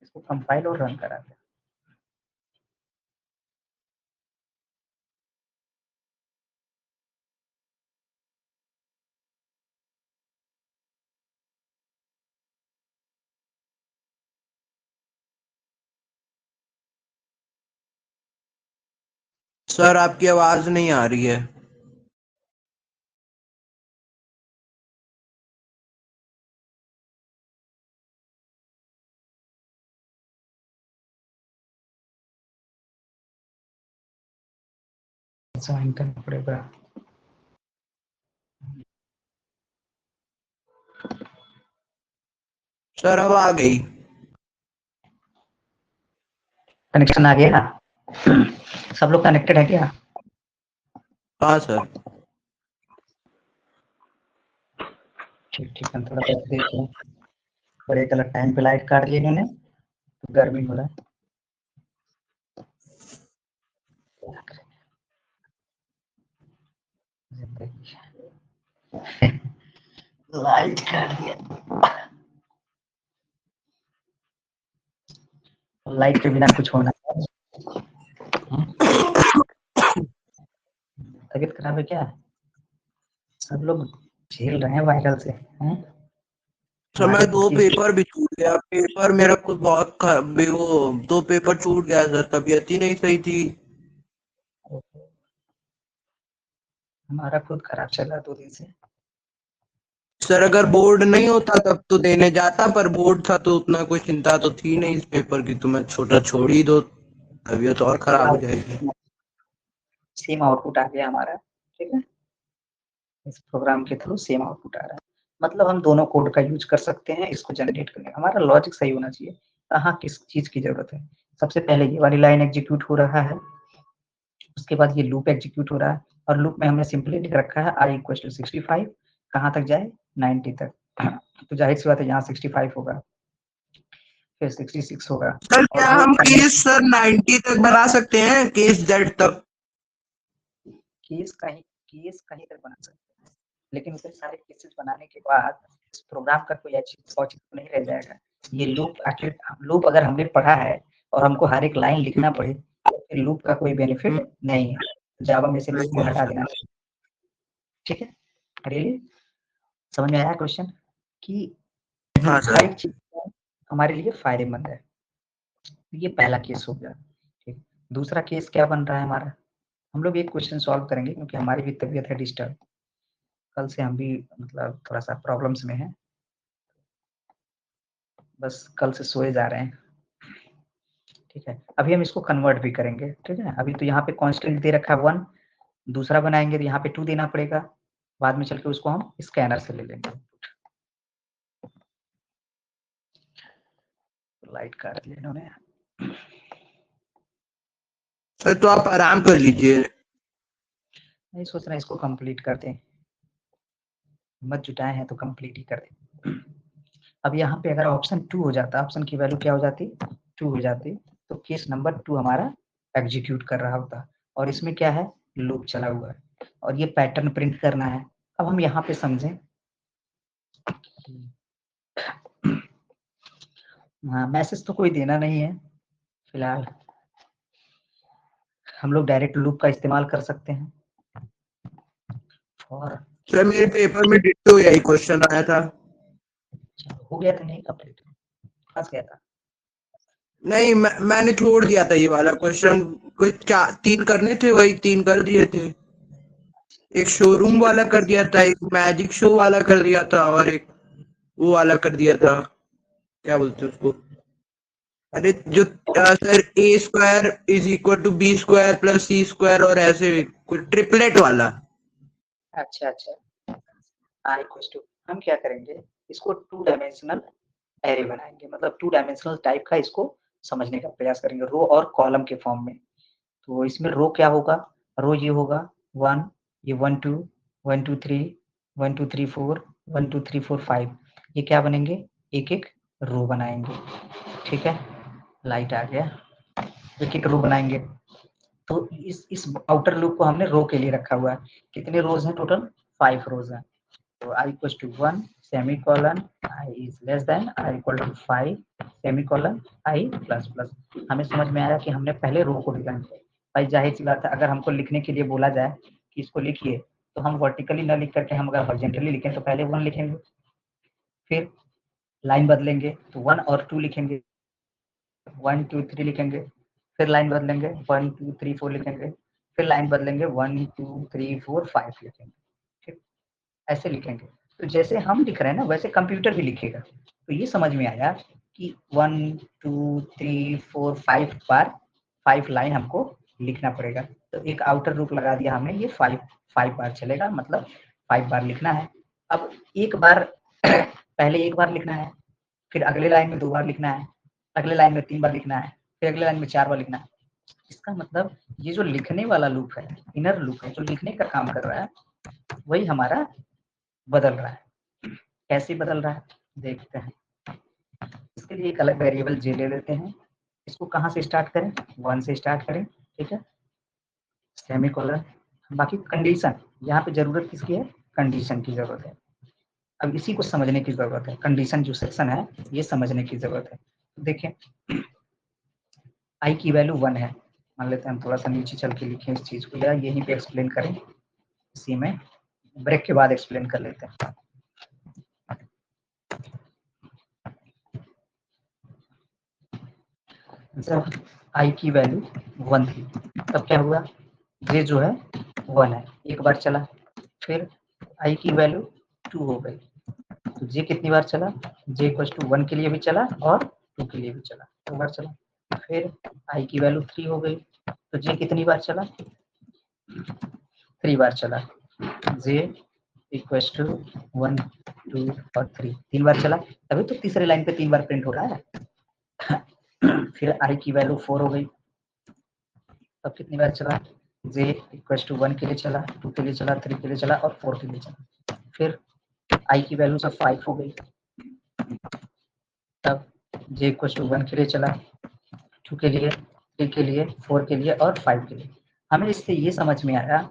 इसको कंपाइल और रन करा है। सर आपकी आवाज नहीं आ रही है। ज्वाइन करना पड़ेगा। सर अब आ गई। कनेक्शन आ गया। सब लोग कनेक्टेड है क्या? हाँ सर। ठीक ठीक, हम थोड़ा सा देखते हैं। बड़े गलत टाइम पे लाइट काट दी इन्होंने, तो गर्मी हो रहा है। लाइट काट दिया। लाइट के बिना कुछ होना है। तबीयत खराब है क्या? सब लोग झेल रहे हैं वायरल से, हैं? सर मैं हमारे खुद 2 की पेपर भी छूट गया, पेपर मेरा कुछ बहुत वो 2 पेपर छूट गया सर, तबीयत ही नहीं सही थी। हमारा खुद खराब चल रहा 2 दिन से। सर अगर बोर्ड नहीं होता तब तो देने जाता, पर बोर्ड था तो उतना कोई चिंता तो थी नहीं इस पेपर की, तो मैं छोटा छोड़ ही दो, तबीयत और खराब हो जाएगी। सेम आउटपुट आ गया हमारा, ठीक है। इस प्रोग्राम के थ्रू सेम आउटपुट आ रहा है, मतलब हम दोनों कोड का यूज कर सकते हैं इसको जनरेट करने। हमारा लॉजिक सही होना चाहिए, कहाँ किस चीज की जरूरत है। सबसे पहले ये वाली लाइन एग्जीक्यूट हो रहा है, उसके बाद ये लूप एग्जीक्यूट हो रहा है, और लूप में हमने सिंपली लिख रखा है i इक्वल टू 65, कहाँ तक जाए 90 तक। तो जाहिर सी बात है यहाँ 65 होगा, फिर 66 होगा, सर और क्या वो हम केस सर 90 तक बना सकते हैं, केस जेड तक? केस कहीं तक बना सकते हैं, लेकिन उतने सारे केसेस बनाने के बाद इस प्रोग्राम का कोई औचित्य नहीं रह जाएगा। ये लूप आखिर लूप अगर हमने पढ़ा है और हमको हर एक लाइन लिखना पड़े, तो फिर लूप का कोई बेनिफिट नहीं है। जावा में से लूप को हटा देना चाहिए, ठीक है। रियली समझ में आया क्वेश्चन कि हाँ हर सर। एक चीज हमारे लिए फायदेमंद है। ये पहला केस हो गया, ठीक। दूसरा केस क्या बन रहा है हमारा, हम लोग एक क्वेश्चन सॉल्व करेंगे क्योंकि हमारी भी तबीयत है डिस्टर्ब, कल से हम भी मतलब थोड़ा सा प्रॉब्लम्स में हैं, बस कल से सोए जा रहे हैं, ठीक है। अभी हम इसको कन्वर्ट भी करेंगे, ठीक है। अभी तो यहाँ पे कांस्टेंट दे रखा है 1, दूसरा बनाएंगे तो यहाँ पे 2 देना पड़ेगा, बाद में चल के उसको हम स्कैनर से ले लेंगे। लाइट काट लिया इन्होंने। सर तो आप आराम कर लीजिए। नहीं सोच रहे इसको कंप्लीट कर दें, मत जुटाए हैं तो कंप्लीट ही कर दें। अब यहाँ पे अगर ऑप्शन 2 हो जाता, ऑप्शन की वैल्यू क्या हो जाती, 2 हो जाती, तो केस नंबर 2 हमारा एग्जीक्यूट कर रहा होता, और इसमें क्या है, लूप चला हुआ है, और ये पैटर्न प्रिंट करना है। अब हम यहाँ पे समझें, हाँ मैसेज तो कोई देना नहीं है फिलहाल, हम लोग डायरेक्ट लूप का इस्तेमाल कर सकते हैं। और सर मेरे पेपर में डिट्टो यही क्वेश्चन आया था। हो गया था, नहीं कंप्लीट फंस गया था। नहीं मैंने छोड़ दिया था ये वाला क्वेश्चन, कुछ 3 करने थे, वही 3 कर दिए थे। एक शोरूम वाला कर दिया था, एक मैजिक शो वाला कर दिया था, और एक वो वाला कर दिया था, क्या बोलते हैं उसको, अरे जो sir A square is equal to B square plus C square, और ऐसे कुछ ट्रिपलेट वाला। अच्छा अच्छा, आई इक्वल्स टू, हम क्या करेंगे, इसको 2 डायमेंशनल एरे बनाएंगे, मतलब 2 डायमेंशनल टाइप का इसको समझने का प्रयास करेंगे, रो और कॉलम के फॉर्म में। तो इसमें रो क्या होगा, रो ये होगा 1, ये 1 2 1 2 3 1 2 3 4 1 2 3 4 5, ये क्या बनेंगे, एक एक रो बनाएंगे, ठीक है। लाइट आ गया, एक एक रो बनाएंगे। तो इस आउटर लूप को हमने रो के लिए रखा हुआ है। कितने रोज हैं टोटल, 5 रोज हैं। तो i equals to 1 semicolon I is less than I equal to 5 semicolon I plus plus। हमें समझ में आया कि हमने पहले रो को डिफाइन किया। भाई जाहिर सी बात है, अगर हमको लिखने के लिए बोला जाए कि इसको लिखिए, तो हम वर्टिकली ना लिख करके हम अगर हॉरिजॉन्टली लिखें तो पहले 1 लिखेंगे, फिर लाइन बदलेंगे तो 1 और 2 लिखेंगे, 1 2 3 लिखेंगे, फिर लाइन बदलेंगे 1 2 3 4 लिखेंगे, फिर लाइन बदलेंगे 1 2 3 4 5 लिखेंगे, ठीक, ऐसे लिखेंगे। तो जैसे हम लिख रहे हैं ना, वैसे कंप्यूटर भी लिखेगा। तो ये समझ में आया कि 1 2 3 4 5 बार 5 लाइन हमको लिखना पड़ेगा। तो एक आउटर लूप लगा दिया हमने, ये 5 बार चलेगा, मतलब 5 बार लिखना है। अब एक बार पहले एक बार लिखना है, फिर अगले लाइन में 2 बार लिखना है, अगले लाइन में 3 बार लिखना है, फिर अगले लाइन में 4 बार लिखना है। इसका मतलब ये जो लिखने वाला लूप है, इनर लूप है, जो लिखने का काम कर रहा है, वही हमारा बदल रहा है। कैसे बदल रहा है देखते हैं। इसके लिए एक अलग वेरिएबल जे ले लेते हैं। इसको कहाँ से स्टार्ट करें, 1 से स्टार्ट करें, ठीक है, सेमीकोलन। बाकी कंडीशन, यहाँ पे जरूरत किसकी है, कंडीशन की जरूरत है। अब इसी को समझने की जरूरत है, कंडीशन जो सेक्शन है ये समझने की जरूरत है। देखें आई की वैल्यू 1 है, मान लेते हैं हम थोड़ा सा नीचे चल के लिखें इस चीज को, या यहीं पे एक्सप्लेन करें, इसी में ब्रेक के बाद एक्सप्लेन कर लेते हैं। जब आई की वैल्यू 1 थी तब क्या हुआ, जे जो है 1 है, एक बार चला, फिर आई की वैल्यू 2 हो गई, तो जे कितनी बार चला, जे इक्वल टू 1 के लिए भी चला और 2 के लिए भी चला, 2 बार चला। फिर आई की वैल्यू 3 हो गई, तो जे कितनी बार चला, 3 बार चला, जे इक्वल टू 1 2 और 3, 3 बार चला, तभी तो तीसरे लाइन पे 3 बार प्रिंट हो रहा है। फिर आई की वैल्यू 4 हो गई, तब कितनी बार चला, जे इक्वल टू 1 के लिए चला, 2 के लिए चला, 3 के लिए चला और 4 के लिए चला। फिर आई की वैल्यू सब 5 हो गई, तब जे इक्वल टू 1 के लिए चला, 2 के लिए, 3 के लिए, 4 के लिए और 5 के लिए। हमें इससे ये समझ में आया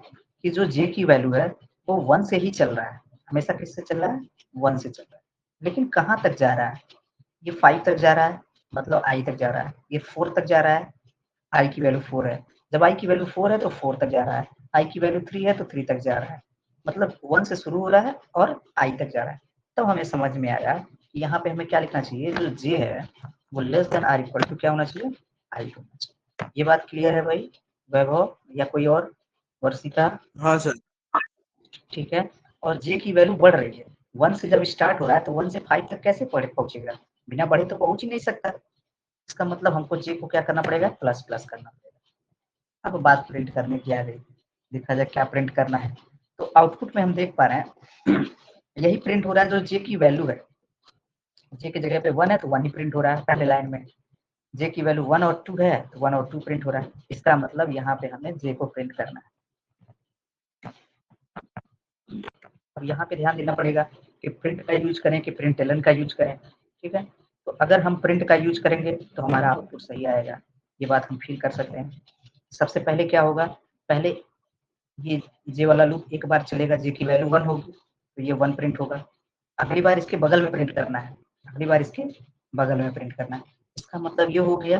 कि जो जे की वैल्यू है वो 1 से ही चल रहा है, हमेशा किससे चल रहा है, 1 से चल रहा है। लेकिन कहाँ तक जा रहा है, ये 5 तक जा रहा है, मतलब आई तक जा रहा है, ये 4 तक जा रहा है, आई की वैल्यू 4 है, जब आई की वैल्यू 4 है तो 4 तक जा रहा है, आई की वैल्यू 3 है तो 3 तक जा रहा है, मतलब 1 से शुरू हो रहा है और आई तक जा रहा है। तब हमें समझ में आया कि यहाँ पे हमें क्या लिखना चाहिए, जो जे है वो less than or equal to क्या होना चाहिए, आई होना चाहिए। ये बात क्लियर है भाई, वैभव या कोई और, वर्षिका? हाँ सर। ठीक है। और जे की वैल्यू बढ़ रही है, 1 से जब स्टार्ट हो रहा है तो 1 से 5 तक कैसे पहुंचेगा, बिना बढ़े तो पहुंच ही नहीं सकता। इसका मतलब हमको जे को क्या करना पड़ेगा, प्लस प्लस करना पड़ेगा। अब बात प्रिंट करने की आ गई, देखा जाए क्या प्रिंट करना है। तो आउटपुट में हम देख पा रहे हैं यही प्रिंट हो रहा है जो जे की वैल्यू है, जे की जगह पे 1 है तो 1 ही प्रिंट हो रहा है पहले लाइन में, जे की वैल्यू 1 और 2 है तो 1 और 2 प्रिंट हो रहा है। इसका मतलब यहाँ पे हमें जे को प्रिंट करना है। अब यहाँ पे ध्यान देना पड़ेगा कि प्रिंट का यूज करें कि प्रिंट एलन का यूज करें, ठीक है। तो अगर हम प्रिंट का यूज करेंगे तो हमारा आउटपुट सही आएगा, ये बात हम फील कर सकते हैं। सबसे पहले क्या होगा, पहले ये जे वाला लूप एक बार चलेगा, जे की वैल्यू 1 होगी तो ये 1 प्रिंट होगा, अगली बार इसके बगल में प्रिंट करना है, अगली बार इसके बगल में प्रिंट करना है। इसका मतलब ये हो गया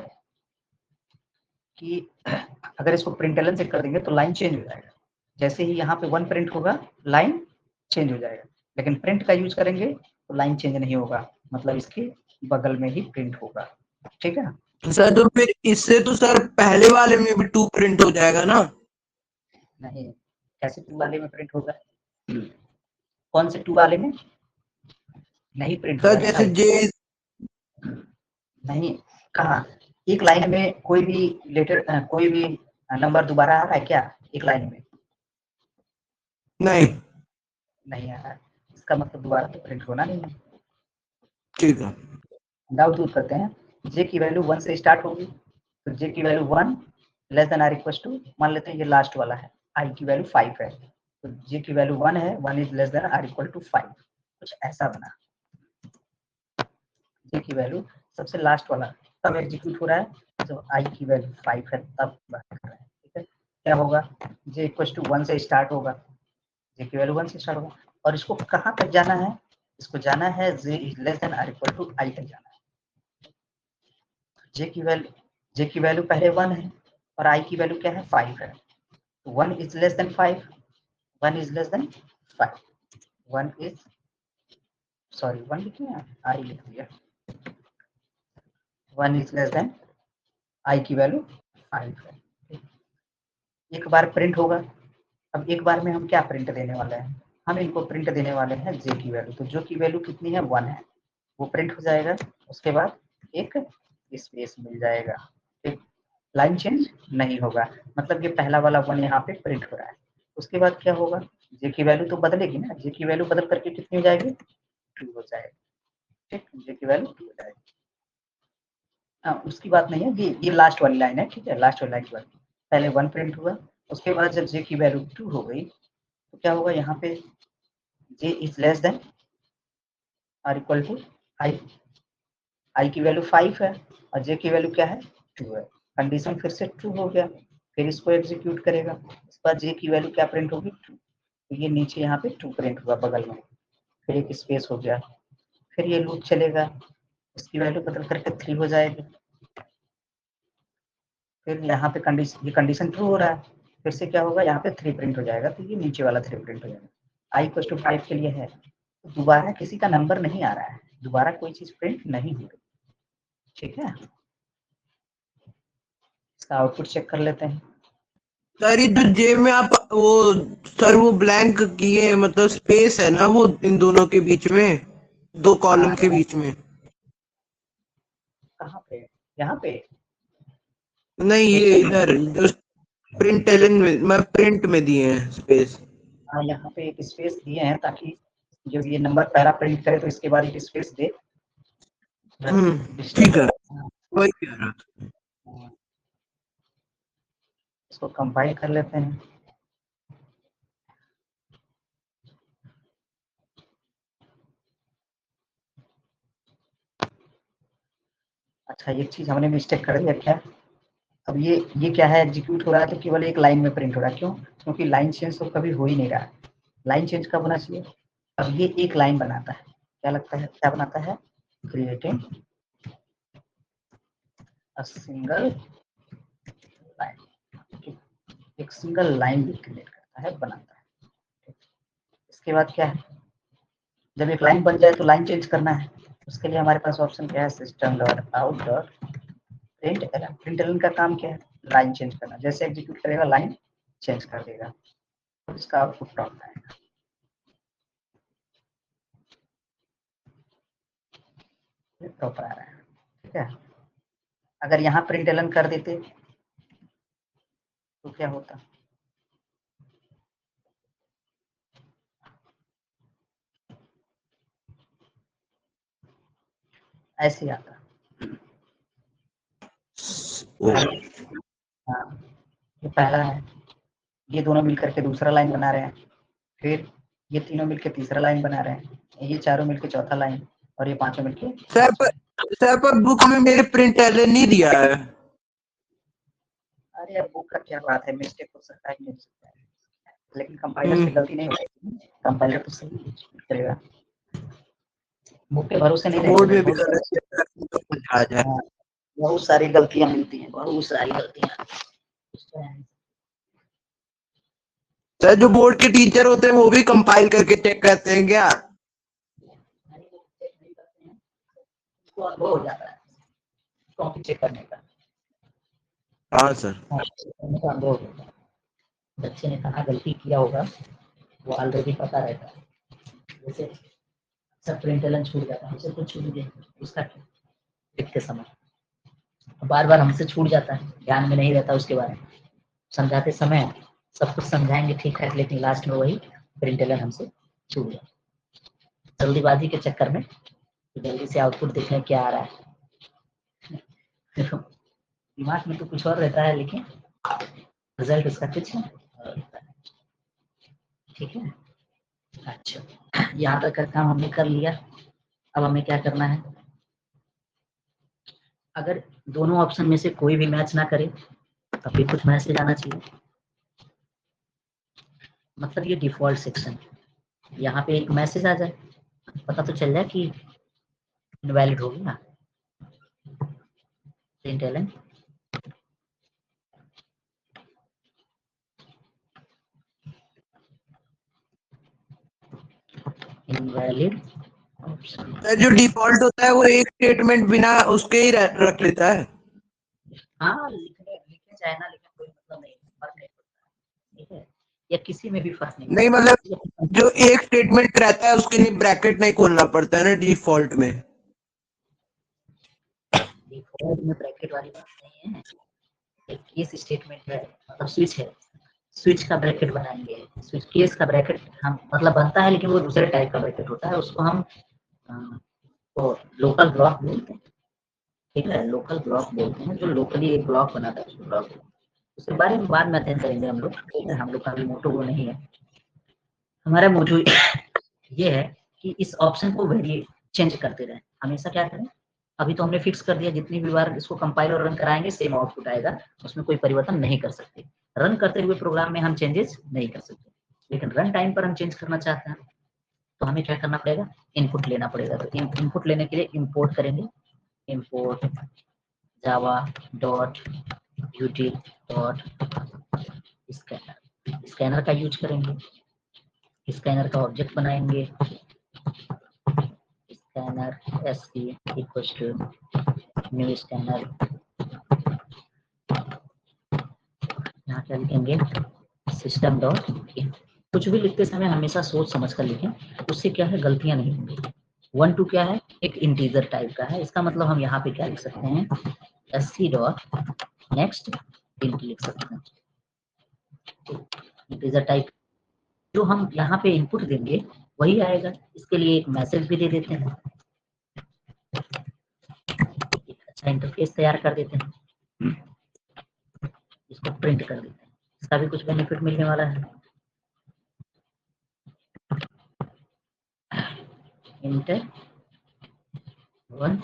कि अगर इसको प्रिंट एलन से कर देंगे तो लाइन चेंज हो जाएगा, जैसे ही यहाँ पे 1 प्रिंट होगा लाइन चेंज हो जाएगा, लेकिन प्रिंट का यूज करेंगे तो लाइन चेंज नहीं होगा, मतलब इसके बगल में ही प्रिंट होगा, ठीक है। सर तो फिर इससे तो सर पहले वाले में भी 2 प्रिंट हो जाएगा ना? नहीं, कैसे 2 वाले में प्रिंट होगा, कौन से 2 वाले में नहीं प्रिंट सर होगा ना जैसे भाई, जे, नहीं, कहाँ, एक लाइन में कोई भी लेटर कोई भी नंबर दोबारा आ रहा है क्या एक लाइन में, नहीं, नहीं आ रहा है, इसका मतलब दोबारा तो प्रिंट होना नहीं है। ठीक है। डाउट दूर करते हैं, जे की वैल्यू 1 से स्टार्ट होगी, तो जे की value 1 less than or equal to, मान लेते हैं ये लास्ट वाला है, आई की वैल्यू 5 है, तो जे की वैल्यू 1 है, 1 is less than or equal to 5, कुछ ऐसा बना। जे की वैल्यू सबसे लास्ट वाला तब एग्जीक्यूट हो रहा है जब आई की वैल्यू 5 है, तब बात कर रहे हैं, ठीक है। क्या होगा, जे इक्वल टू 1 से स्टार्ट होगा, जे की वैल्यू 1 से स्टार्ट होगा, और इसको कहाँ तक जाना है, इसको जाना है j is less than or equal to i तक जाना है। जे की वैल्यू पहले 1 है और आई की वैल्यू क्या है, 5 है, तो 1 is less then 5, 1 is less then 5, 1 is, sorry 1 लिख लिया, आई लिख दिया, 1 इज लेस देन आई की वैल्यू 5 है। एक बार प्रिंट होगा, अब एक बार में हम क्या प्रिंट देने वाले हैं, हम इनको प्रिंट देने वाले हैं जे की वैल्यू, तो जो की वैल्यू कितनी है, 1 है, वो प्रिंट हो जाएगा, उसके बाद एक स्पेस मिल जाएगा, ठीक, लाइन चेंज नहीं होगा, मतलब ये पहला वाला 1 यहाँ पे प्रिंट हो रहा है। उसके बाद क्या होगा, जे की वैल्यू तो बदलेगी ना, जे की वैल्यू बदल करके कितनी हो जाएगी, 2 हो जाएगी, ठीक, जे की वैल्यू 2 हो जाएगी। उसकी बात नहीं है, ये लास्ट वाली लाइन है, ठीक है, लास्ट वाली लाइन की बात। पहले 1 प्रिंट हुआ, उसके बाद जब जे की वैल्यू 2 हो गई तो क्या होगा, यहाँ पे j is less than or equal to i. I की वैल्यू 5 है और जे की वैल्यू क्या है, 2 है। कंडीशन फिर से ट्रू हो गया, फिर इसको एग्जीक्यूट करेगा, इस बार जे की वैल्यू क्या प्रिंट होगी, 2। तो ये नीचे यहाँ पे 2 प्रिंट हुआ बगल में, फिर एक स्पेस हो गया, फिर ये लूप चलेगा, इसकी वैल्यू बदल करके 3 हो जाएगी। फिर यहाँ पे कंडीशन ट्रू हो रहा है, फिर से क्या होगा, यहाँ पे 3 प्रिंट हो जाएगा, तो ये नीचे वाला 3 प्रिंट हो जाएगा। आई इक्वल टू 5 के लिए है, तो दोबारा किसी का नंबर नहीं आ रहा है, दोबारा कोई चीज प्रिंट नहीं हो रही, ठीक है। इसका आउटपुट चेक कर लेते हैं। सर ये जो जे में आप वो ब्लैंक किए, मतलब स्पेस है ना वो इन दोनों के बीच में, 2 कॉलम के बीच में। कहाँ पे, यहाँ पे नहीं, ये इधर जो प्रिंट में दिए हैं स्पेस। हाँ, यहाँ पे एक स्पेस दिए हैं ताकि जब ये नंबर पहला प्रिंट करे तो इसके बाद एक स्पेस दे। ठीक है, वही कह रहा था। इसको कंपाइल कर लेते हैं। अच्छा, एक चीज हमने मिस्टेक कर दिया क्या, अब ये क्या है, एग्जीक्यूट हो रहा है तो केवल एक लाइन में प्रिंट हो रहा है, क्यों, क्योंकि लाइन चेंज तो कभी हो ही नहीं रहा है। लाइन चेंज कब होना चाहिए, अब ये एक लाइन बनाता है, क्या लगता है, क्या बनाता है, क्रिएटिंग अ सिंगल लाइन, एक सिंगल लाइन भी क्रिएट करता है, बनाता है। इसके बाद क्या है, जब एक लाइन बन जाए तो लाइन चेंज करना है, उसके लिए हमारे पास ऑप्शन क्या है, system dot out dot println. Println का काम क्या है, लाइन चेंज करना, जैसे एग्जीक्यूट करेगा लाइन चेंज कर देगा, तो इसका आउटपुट प्रॉम्प्ट आएगा। प्रॉपर आ रहा है, ठीक है। अगर यहाँ प्रिंटलन कर देते तो क्या होता, ऐसे आता। हाँ, ये पहला है, ये दोनों मिलकर के दूसरा लाइन बना रहे हैं, फिर ये तीनों मिलकर तीसरा लाइन बना रहे हैं, ये चारों मिलकर चौथा लाइन, और ये पांचों मिलकर। सर पर बुक में मेरे प्रिंट एरर नहीं दिया है। अरे यार, बुक का क्या बात है, मिस्टेक हो सकता है, नहीं हो सकता है, लेकिन कंपाइलर से गलती नहीं होगी, कंपाइलर तो सही करेगा, बुक पे भरोसे नहीं बोर्ड रहेगा। में भी गलत आ जाए। हाँ, बहुत सारी गलतियां मिलती हैं, बहुत सारी गलतियां। सर जो बोर्ड के टीचर होते हैं वो भी कंपाइल करके चेक करते हैं क्या? अनुभव हो जाता है कॉपी चेक करने का। हाँ सर। अनुभव होता है, बच्चे ने कहाँ गलती किया होगा वो ऑलरेडी पता रहता है। जैसे सब प्रिंटलन छूट जाता है, हमसे कुछ छूट गया, उसका क्या, लिखते समय बार बार हमसे छूट जाता है, ध्यान में नहीं रहता उसके बारे में, समझाते समय सब कुछ समझाएंगे ठीक ठाक, लेकिन लास्ट में वही प्रिंटलन हमसे छूट जाता है, जल्दीबाजी के चक्कर में। तो जल्दी से आउटपुट देखने क्या आ रहा है, दिमाग में तो कुछ और रहता है, लेकिन रिजल्ट उसका कुछ है, ठीक है। अच्छा, यहाँ तक का काम हमने कर लिया, अब हमें क्या करना है, अगर दोनों ऑप्शन में से कोई भी मैच ना करे तब भी कुछ मैसेज आना चाहिए, मतलब ये डिफॉल्ट सेक्शन, यहाँ पे एक मैसेज आ जाए, पता तो चल जाए कि इनवैलिड हो गया, प्रिंटलन इनवैलिड ऑप्शन। जो डिफॉल्ट होता है वो एक स्टेटमेंट बिना उसके ही रख लेता है। हाँ, लिखने चाहे ना, लेकिन कोई मतलब नहीं, फर्क नहीं पड़ता, ठीक है, या किसी में भी फर्क नहीं नहीं पड़ता। मतलब जो एक स्टेटमेंट रहता है उसके लिए ब्रैकेट नहीं खोलना पड़ता है ना डिफॉल्ट में। डिफॉल्ट में ब्रैकेट वाली बात नहीं है, एक केस स्टेटमेंट है, मतलब स्विच है, स्विच का ब्रैकेट बनाएंगे, स्विच केस का ब्रैकेट हम मतलब बनता है, लेकिन वो दूसरे टाइप का ब्रैकेट होता है, उसको हम वो लोकल ब्लॉक बोलते हैं, ठीक है, लोकल ब्लॉक बोलते हैं, जो लोकली एक ब्लॉक बनाता है, उसको ब्लॉक। उसके बारे में बाद में अध्ययन करेंगे हम लोग, ठीक है। हम लोग का भी मोटो वो नहीं है, हमारा मोटो ये है कि इस ऑप्शन को वेरी चेंज करते रहे, हमेशा क्या करें। अभी तो हमने फिक्स कर दिया, जितनी भी बार इसको कंपाइल और रन कराएंगे सेम आउटपुट आएगा, उसमें कोई परिवर्तन नहीं कर सकते। रन करते हुए प्रोग्राम में हम चेंजेस नहीं कर सकते, लेकिन रन टाइम पर हम चेंज करना चाहते हैं तो हमें क्या करना पड़ेगा, इनपुट लेना पड़ेगा। तो इनपुट लेने के लिए इंपोर्ट करेंगे, import Java dot util dot scanner, scanner का यूज करेंगे, स्कैनर का ऑब्जेक्ट बनाएंगे, scanner SC equals to new scanner, यहाँ क्या लिखेंगे, सिस्टम डॉट इन। कुछ भी लिखते समय हमेशा सोच समझ कर लिखें, उससे क्या है गलतियां नहीं होंगी। 1 2 क्या है, एक इंटीजर टाइप का है, इसका मतलब हम यहाँ पे क्या लिख सकते हैं, एससी डॉट नेक्स्ट इंट लिख सकते हैं, इंटीजर टाइप। जो हम यहाँ पे इनपुट देंगे वही आएगा, इसके लिए एक मैसेज भी दे देते हैं, एक अच्छा इंटरफेस तैयार कर देते हैं, इसको प्रिंट कर देते हैं, इसका भी कुछ बेनिफिट मिलने वाला है। इंटर 1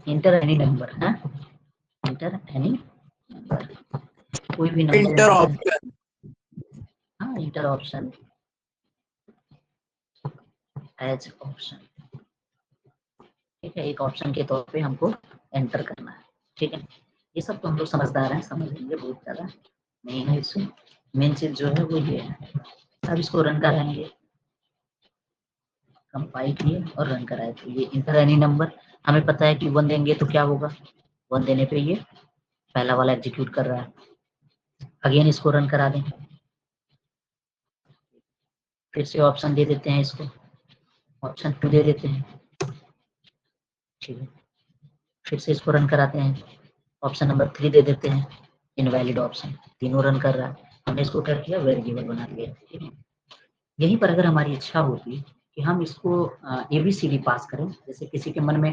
इंटर एनी नंबर है, इंटर एनी नंबर, कोई भी नंबर इंटर ऑप्शन, हाँ इंटर ऑप्शन एज ऑप्शन, ठीक है। एक ऑप्शन के तौर पे हमको एंटर करना है, ठीक है। ये सब तो हम लोग समझदार हैं, समझ लेंगे, बहुत ज़्यादा नहीं है इसमें। मेन चीज जो है वो ये है। अब इसको रन कराएंगे, कंपाइल किए और रन कराए, तो ये इंटर एनी नंबर, हमें पता है कि 1 देंगे तो क्या होगा, 1 देने पे ये पहला वाला एग्जीक्यूट कर रहा है। अगेन इसको रन करा दें, फिर से ऑप्शन दे देते हैं, इसको ऑप्शन 2 दे देते हैं, ठीक है। फिर से इसको रन कराते हैं, ऑप्शन नंबर 3 दे देते हैं, इनवैलिड ऑप्शन, तीनों रन कर रहा है। हमने इसको क्या किया, वेरिएबल बना दिया, ठीक है। यहीं पर अगर हमारी इच्छा होती कि हम इसको ABCD पास करें, जैसे किसी के मन में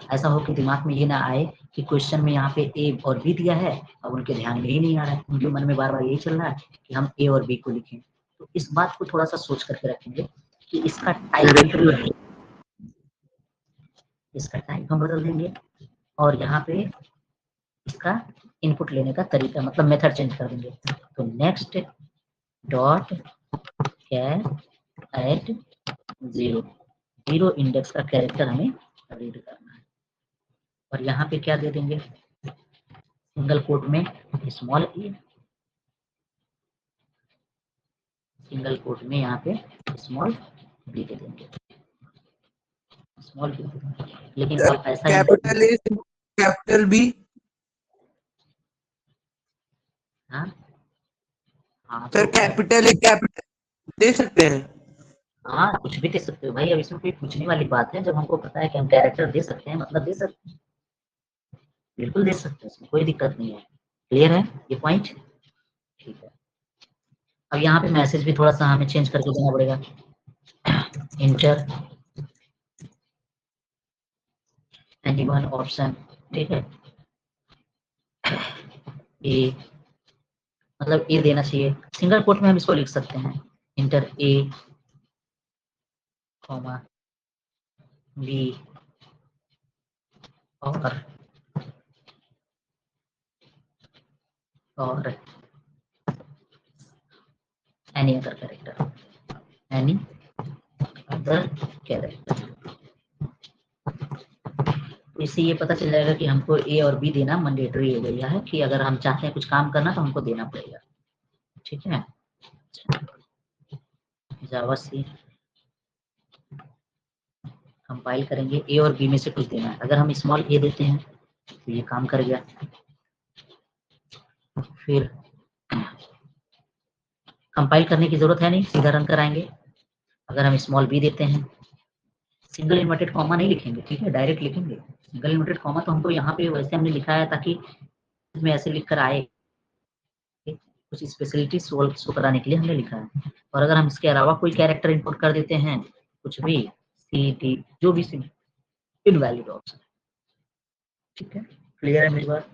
ऐसा हो कि दिमाग में ये ना आए कि क्वेश्चन में यहाँ पे A और B दिया है, अब उनके ध्यान में ही नहीं आ रहा है, उनके मन में बार बार यही चल रहा है कि हम A और B को लिखें। तो इस बात को थोड़ा सा सोच करके रखेंगे कि इसका टाइप हम बदल देंगे, और यहाँ पे इसका इनपुट लेने का तरीका मतलब मेथड चेंज कर देंगे। तो next dot char at 0 index का कैरेक्टर हमें रीड करना है, और यहाँ पे क्या दे देंगे, सिंगल कोट में स्मॉल e, सिंगल कोट में यहाँ पे स्मॉल b दे देंगे, स्मॉल b दे देंगे। लेकिन अब ऐसा कैपिटल ए कैपिटल बी, हाँ हाँ सर तो कैपिटल ए कैपिटल दे सकते हैं। हाँ कुछ भी दे सकते हो भाई, अब इसमें कोई पूछने वाली बात है, जब हमको पता है कि हम कैरेक्टर दे सकते हैं मतलब दे सकते हैं, बिल्कुल दे सकते हैं, इसमें कोई दिक्कत नहीं है। क्लियर है ये पॉइंट, ठीक है। अब यहाँ पे मैसेज भी थोड़ा सा हमें चेंज करके देना पड़ेगा, इंटर एनीवन ऑप्शन, ठीक है। ए मतलब ए देना चाहिए, सिंगल कोट में हम इसको लिख सकते हैं, इंटर ए कॉमा बी और any other character, any other character. तो इससे ये पता चल जाएगा कि हमको ए और बी देना मैंडेटरी हो गया है, कि अगर हम चाहते हैं कुछ काम करना तो हमको देना पड़ेगा, ठीक है। जावा सी कंपाइल करेंगे, ए और बी में से कुछ देना है, अगर हम स्मॉल ए देते हैं तो ये काम कर गया। फिर कंपाइल करने की जरूरत है नहीं, सीधा रन कराएंगे। अगर हम स्मॉल बी देते हैं, सिंगल इन्वर्टेड कॉमा नहीं लिखेंगे, ठीक है, डायरेक्ट लिखेंगे। सिंगल इन्वर्टेड कॉमा तो हमको यहाँ पे वैसे हमने लिखा है ताकि इसमें ऐसे लिख कर आए, कुछ स्पेशलिटी शो कराने के लिए हमने लिखा है। और अगर हम इसके अलावा कोई कैरेक्टर इनपुट कर देते हैं, कुछ भी सी डी जो भी इनवैलिड ऑप्शन। ठीक है, क्लियर है मेरी बात?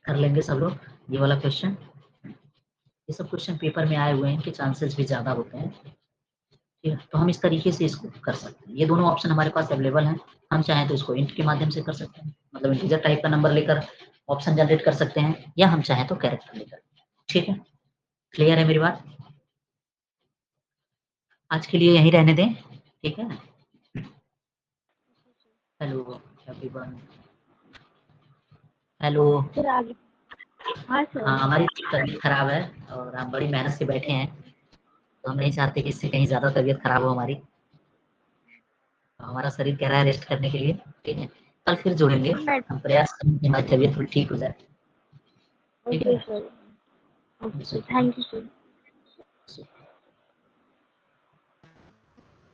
कर लेंगे सब लोग ये वाला क्वेश्चन। ये सब क्वेश्चन पेपर में आए हुए हैं, इनके चांसेस भी ज्यादा होते हैं। ठीक है, तो हम इस तरीके से इसको कर सकते हैं। ये दोनों ऑप्शन हमारे पास अवेलेबल हैं। हम चाहें तो इसको इंट के माध्यम से कर सकते हैं, मतलब इंटीजर टाइप का नंबर लेकर ऑप्शन जनरेट कर सकते हैं, या हम चाहें तो कैरेक्टर लेकर। ठीक है, क्लियर है मेरी बात? आज के लिए यहीं रहने दें। ठीक है, हेलो एवरीवन, हेलो। हाँ सर। हाँ, हमारी तबीयत खराब है और हम बड़ी मेहनत से बैठे हैं, तो हम नहीं चाहते कि इससे कहीं ज्यादा तबीयत खराब हो हमारी। हमारा शरीर कह रहा है रेस्ट करने के लिए। ठीक है, कल फिर जुड़ेंगे, हम प्रयास करेंगे कि हमारी तबीयत थोड़ी ठीक हो जाए। ठीक है okay sir, okay sir, thank you sir.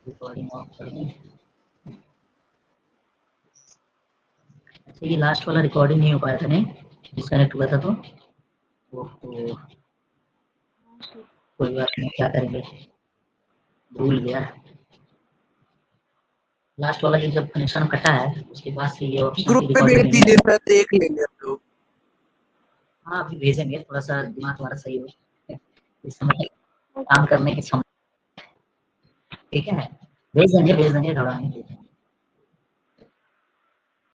Recording of कर दें। अच्छा, ये लास्ट वाला रिकॉर्डिंग नहीं हो पाया था, नहीं डिस्कनेक्ट हुआ था, तो कोई बात नहीं, क्या करेंगे, भूल गया। लास्ट वाला ये जब कनेक्शन कटा है उसके बाद से ये ऑप्शन ग्रुप की पे भेज रिकॉर्डिंग नहीं दीजिए है। सर, देख लेंगे हम लोग। हाँ, अभी भेजेंगे, थोड़ा सा दिमाग हमारा सही हो इस समय काम करने की क्षमता। ठीक है, भेज देंगे, थोड़ा नहीं।